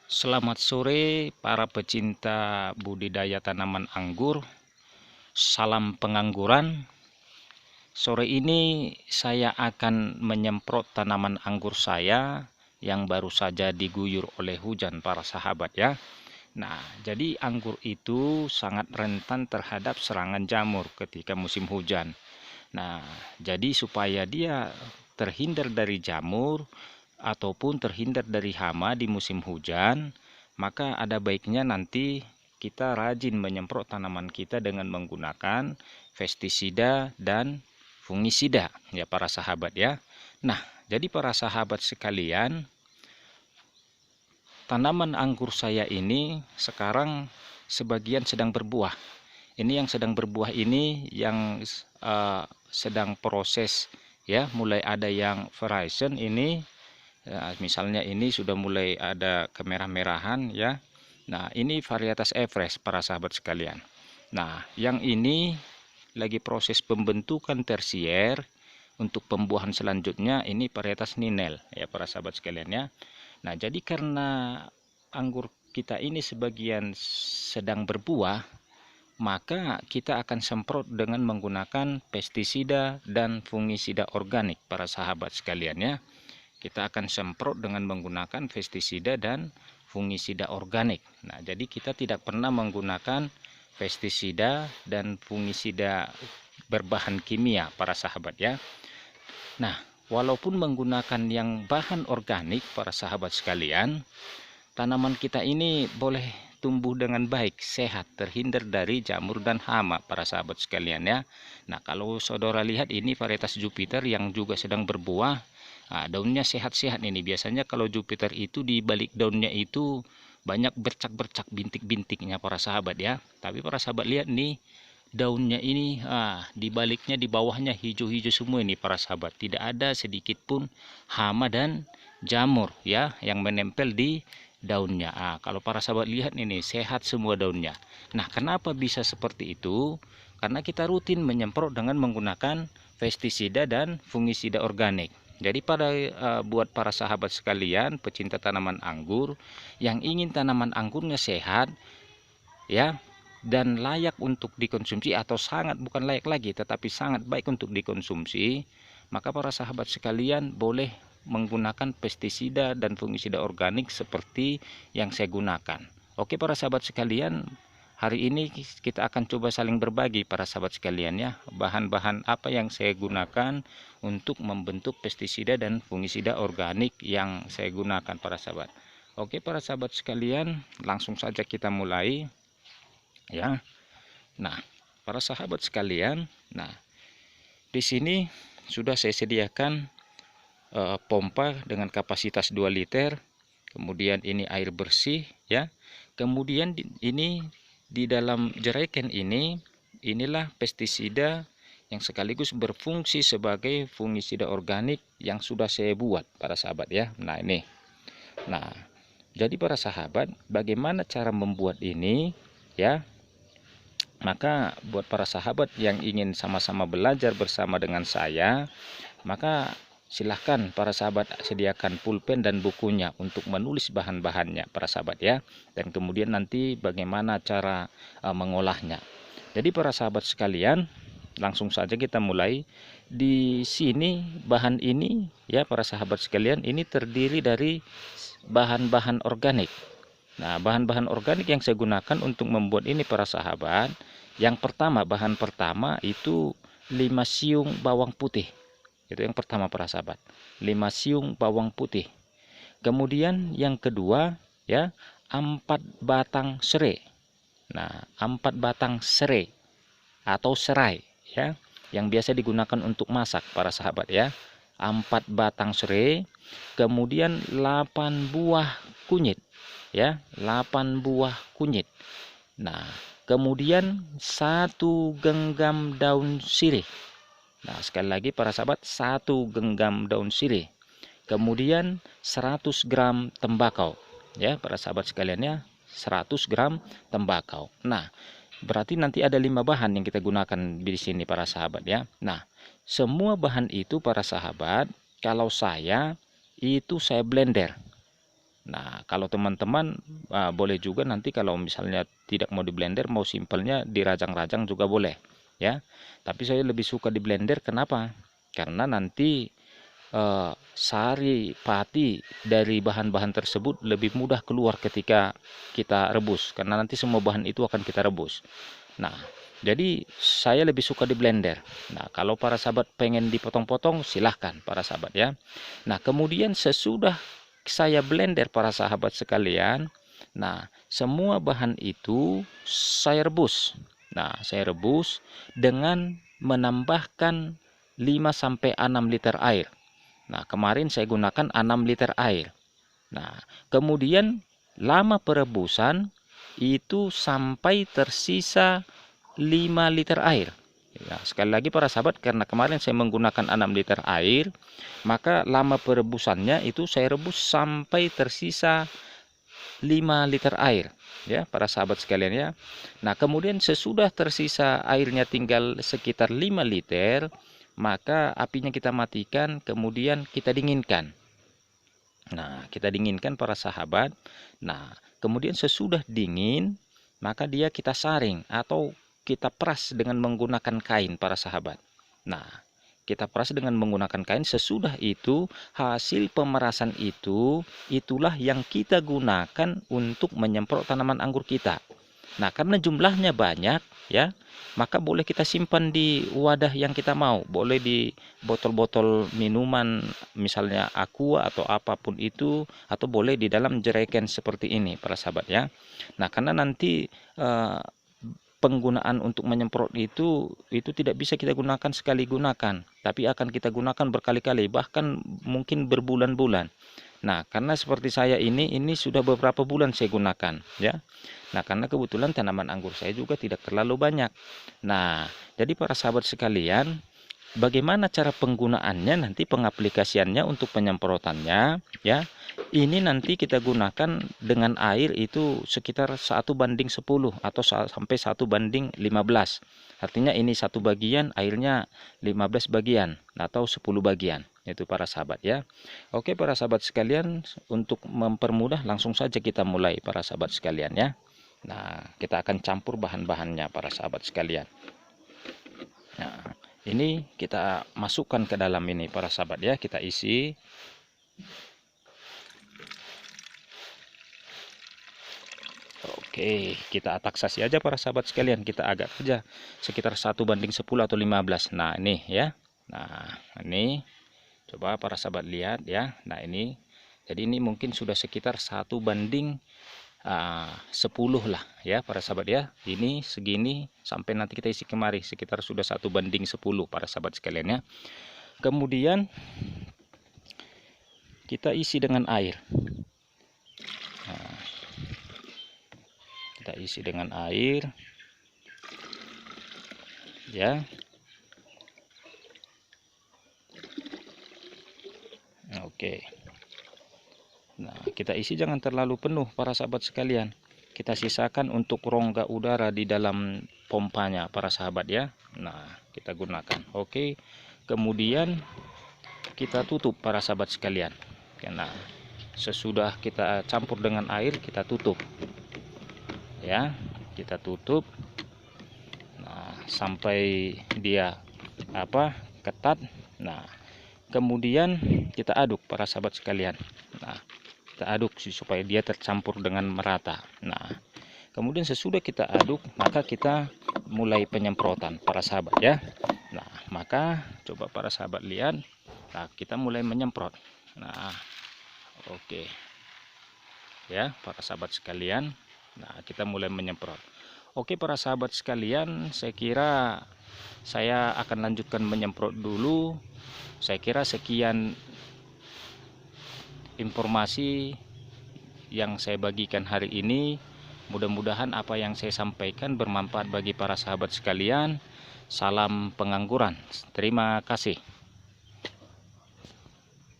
Selamat sore para pecinta budidaya tanaman anggur. Salam pengangguran. Sore ini saya akan menyemprot tanaman anggur saya yang baru saja diguyur oleh hujan para sahabat ya. Nah, jadi anggur itu sangat rentan terhadap serangan jamur ketika musim hujan. Nah, jadi supaya dia terhindar dari jamur ataupun terhindar dari hama di musim hujan, maka ada baiknya nanti kita rajin menyemprot tanaman kita dengan menggunakan pestisida dan fungisida ya para sahabat ya. Nah, jadi para sahabat sekalian, tanaman anggur saya ini sekarang sebagian sedang berbuah. Ini yang sedang berbuah ini yang sedang proses ya, mulai ada yang variation ini ya, misalnya ini sudah mulai ada kemerah-merahan ya. Nah, ini varietas Everest para sahabat sekalian. Nah, yang ini lagi proses pembentukan tersier untuk pembuahan selanjutnya, ini varietas Ninel ya para sahabat sekalian ya. Nah, jadi karena anggur kita ini sebagian sedang berbuah, maka kita akan semprot dengan menggunakan pestisida dan fungisida organik para sahabat sekalian ya. Kita akan semprot dengan menggunakan pestisida dan fungisida organik. Nah, jadi kita tidak pernah menggunakan pestisida dan fungisida berbahan kimia para sahabat ya. Nah, walaupun menggunakan yang bahan organik para sahabat sekalian, tanaman kita ini boleh tumbuh dengan baik, sehat, terhindar dari jamur dan hama para sahabat sekalian ya. Nah, kalau saudara lihat ini varietas Jupiter yang juga sedang berbuah. Nah, daunnya sehat-sehat ini. Biasanya kalau Jupiter itu di balik daunnya itu banyak bercak-bercak bintik-bintiknya para sahabat ya. Tapi para sahabat lihat nih, daunnya ini di baliknya, di bawahnya hijau-hijau semua ini para sahabat. Tidak ada sedikit pun hama dan jamur ya yang menempel di daunnya. Kalau para sahabat lihat ini sehat semua daunnya. Nah, kenapa bisa seperti itu? Karena kita rutin menyemprot dengan menggunakan pestisida dan fungisida organik. Jadi buat para sahabat sekalian pecinta tanaman anggur yang ingin tanaman anggurnya sehat ya dan layak untuk dikonsumsi, atau sangat bukan layak lagi tetapi sangat baik untuk dikonsumsi, maka para sahabat sekalian boleh menggunakan pestisida dan fungisida organik seperti yang saya gunakan. Oke para sahabat sekalian, hari ini kita akan coba saling berbagi para sahabat sekalian ya, bahan-bahan apa yang saya gunakan untuk membentuk pestisida dan fungisida organik yang saya gunakan para sahabat. Oke para sahabat sekalian, langsung saja kita mulai ya. Nah, para sahabat sekalian, nah di sini sudah saya sediakan pompa dengan kapasitas 2 liter. Kemudian ini air bersih ya. Kemudian ini di dalam jerigen ini, inilah pestisida yang sekaligus berfungsi sebagai fungisida organik yang sudah saya buat para sahabat ya. Nah, ini. Nah, jadi para sahabat, bagaimana cara membuat ini ya? Maka buat para sahabat yang ingin sama-sama belajar bersama dengan saya, maka silahkan para sahabat sediakan pulpen dan bukunya untuk menulis bahan-bahannya para sahabat ya. Dan kemudian nanti bagaimana cara mengolahnya. Jadi para sahabat sekalian, langsung saja kita mulai. Di sini bahan ini ya para sahabat sekalian, ini terdiri dari bahan-bahan organik. Nah, bahan-bahan organik yang saya gunakan untuk membuat ini para sahabat, yang pertama, bahan pertama itu 5 siung bawang putih. Itu yang pertama para sahabat, 5 siung bawang putih. Kemudian yang kedua ya, 4 batang serai. Nah, 4 batang serai atau serai ya, yang biasa digunakan untuk masak para sahabat ya. 4 batang serai, kemudian 8 buah kunyit ya, 8 buah kunyit. Nah, kemudian 1 genggam daun sirih. Nah, sekali lagi para sahabat, 1 genggam daun sirih. Kemudian 100 gram tembakau ya para sahabat sekalian ya, 100 gram tembakau. Nah, berarti nanti ada 5 bahan yang kita gunakan di sini para sahabat ya. Nah, semua bahan itu para sahabat, kalau saya itu saya blender. Nah, kalau teman-teman boleh juga nanti kalau misalnya tidak mau di blender, mau simpelnya dirajang-rajang juga boleh ya. Tapi saya lebih suka di blender, kenapa? Karena nanti sari pati dari bahan-bahan tersebut lebih mudah keluar ketika kita rebus, karena nanti semua bahan itu akan kita rebus. Nah, jadi saya lebih suka di blender. Nah, kalau para sahabat pengen dipotong-potong, silahkan para sahabat ya. Nah, kemudian sesudah saya blender para sahabat sekalian, nah semua bahan itu saya rebus. Nah, saya rebus dengan menambahkan 5-6 liter air. Nah, kemarin saya gunakan 6 liter air. Nah, kemudian lama perebusan itu sampai tersisa 5 liter air. Ya, sekali lagi para sahabat, karena kemarin saya menggunakan 6 liter air, maka lama perebusannya itu saya rebus sampai tersisa 5 liter air. Ya, para sahabat sekalian ya. Nah, kemudian sesudah tersisa airnya tinggal sekitar 5 liter, maka apinya kita matikan, kemudian kita dinginkan. Nah, kita dinginkan para sahabat. Nah, kemudian sesudah dingin, maka dia kita saring atau kita peras dengan menggunakan kain para sahabat. Nah, kita peras dengan menggunakan kain. Sesudah itu, hasil pemerasan itu, itulah yang kita gunakan untuk menyemprot tanaman anggur kita. Nah, karena jumlahnya banyak ya, maka boleh kita simpan di wadah yang kita mau. Boleh di botol-botol minuman, misalnya aqua atau apapun itu, atau boleh di dalam jerigen seperti ini para sahabat ya. Nah, karena nanti penggunaan untuk menyemprot itu tidak bisa kita gunakan sekali gunakan, tapi akan kita gunakan berkali-kali, bahkan mungkin berbulan-bulan. Nah, karena seperti saya ini sudah beberapa bulan saya gunakan ya. Nah, karena kebetulan tanaman anggur saya juga tidak terlalu banyak. Nah, jadi para sahabat sekalian, bagaimana cara penggunaannya, nanti pengaplikasiannya untuk penyemprotannya ya. Ini nanti kita gunakan dengan air itu sekitar 1:10 atau sampai 1:15. Artinya ini 1 bagian, airnya 15 bagian atau 10 bagian. Itu para sahabat ya. Oke para sahabat sekalian, untuk mempermudah langsung saja kita mulai para sahabat sekalian ya. Nah, kita akan campur bahan-bahannya para sahabat sekalian. Nah, ini kita masukkan ke dalam ini para sahabat ya, kita isi. Oke, kita taksasi aja para sahabat sekalian, kita agak aja sekitar 1:10 atau 15. Nah, ini ya. Nah, ini coba para sahabat lihat ya. Nah, ini jadi ini mungkin sudah sekitar 1:10 lah ya para sahabat ya. Ini segini sampai nanti kita isi kemari sekitar sudah 1:10 para sahabat sekalian ya. Kemudian kita isi dengan air. Nah, kita isi dengan air ya. Oke. Nah, kita isi jangan terlalu penuh para sahabat sekalian. Kita sisakan untuk rongga udara di dalam pompanya para sahabat ya. Nah, kita gunakan. Oke. Kemudian kita tutup para sahabat sekalian. Karena sesudah kita campur dengan air, kita tutup. Ya, kita tutup. Nah, sampai dia ketat. Nah, kemudian kita aduk para sahabat sekalian. Nah, kita aduk supaya dia tercampur dengan merata. Nah, kemudian sesudah kita aduk, maka kita mulai penyemprotan para sahabat ya. Nah, maka coba para sahabat lihat. Nah, kita mulai menyemprot. Nah, oke ya para sahabat sekalian. Nah, kita mulai menyemprot. Oke para sahabat sekalian, saya kira saya akan lanjutkan menyemprot dulu. Saya kira sekian informasi yang saya bagikan hari ini. Mudah-mudahan apa yang saya sampaikan bermanfaat bagi para sahabat sekalian. Salam pengangguran. Terima kasih.